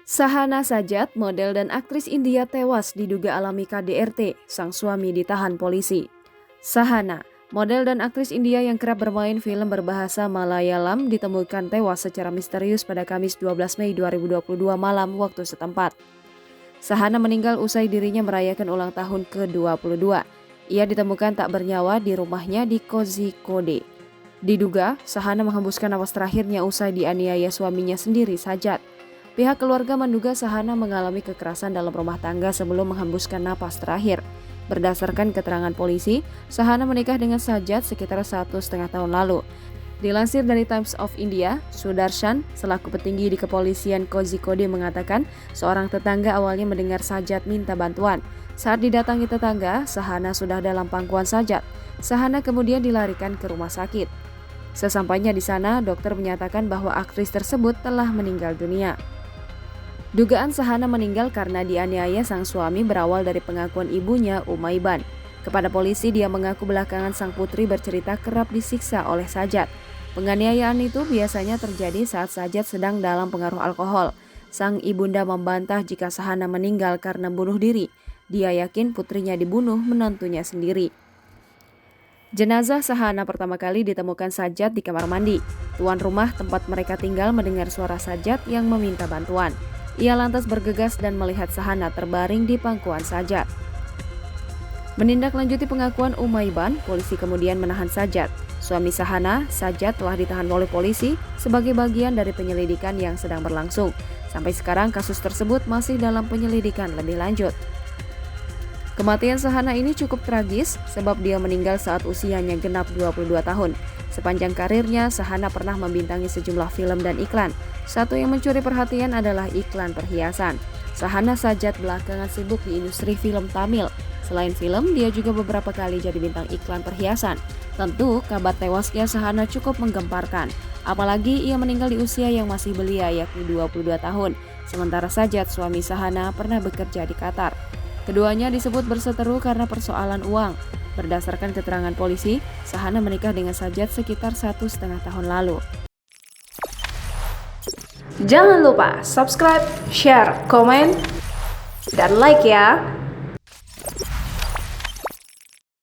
Sahana Sajat, model dan aktris India tewas diduga alami KDRT, sang suami ditahan polisi. Sahana, model dan aktris India yang kerap bermain film berbahasa Malayalam ditemukan tewas secara misterius pada Kamis 12 Mei 2022 malam waktu setempat. Sahana meninggal usai dirinya merayakan ulang tahun ke-22. Ia ditemukan tak bernyawa di rumahnya di Kozhikode. Diduga, Sahana menghembuskan napas terakhirnya usai dianiaya suaminya sendiri, Sajat. Pihak keluarga menduga Sahana mengalami kekerasan dalam rumah tangga sebelum menghembuskan napas terakhir. Berdasarkan keterangan polisi, Sahana menikah dengan Sajat sekitar 1,5 tahun lalu. Dilansir dari Times of India, Sudarshan, selaku petinggi di kepolisian Kozhikode mengatakan seorang tetangga awalnya mendengar Sajat minta bantuan. Saat didatangi tetangga, Sahana sudah dalam pangkuan Sajat. Sahana kemudian dilarikan ke rumah sakit. Sesampainya di sana, dokter menyatakan bahwa aktris tersebut telah meninggal dunia. Dugaan Sahana meninggal karena dianiaya sang suami berawal dari pengakuan ibunya, Umaiban. Kepada polisi, dia mengaku belakangan sang putri bercerita kerap disiksa oleh Sajat. Penganiayaan itu biasanya terjadi saat Sajat sedang dalam pengaruh alkohol. Sang ibunda membantah jika Sahana meninggal karena bunuh diri. Dia yakin putrinya dibunuh menantunya sendiri. Jenazah Sahana pertama kali ditemukan Sajat di kamar mandi. Tuan rumah tempat mereka tinggal mendengar suara Sajat yang meminta bantuan. Ia lantas bergegas dan melihat Sahana terbaring di pangkuan Sajat. Menindaklanjuti pengakuan Umaiban, polisi kemudian menahan Sajat. Suami Sahana, Sajat, telah ditahan oleh polisi sebagai bagian dari penyelidikan yang sedang berlangsung. Sampai sekarang kasus tersebut masih dalam penyelidikan lebih lanjut. Kematian Sahana ini cukup tragis sebab dia meninggal saat usianya genap 22 tahun. Sepanjang karirnya, Sahana pernah membintangi sejumlah film dan iklan. Satu yang mencuri perhatian adalah iklan perhiasan. Sahana Sajat belakangan sibuk di industri film Tamil. Selain film, dia juga beberapa kali jadi bintang iklan perhiasan. Tentu, kabar tewasnya Sahana cukup menggemparkan. Apalagi ia meninggal di usia yang masih belia, yakni 22 tahun. Sementara Sajat, suami Sahana, pernah bekerja di Qatar. Keduanya disebut berseteru karena persoalan uang. Berdasarkan keterangan polisi, Sahana menikah dengan Sajat sekitar 1,5 tahun lalu. Jangan lupa subscribe, share, komen, dan like ya!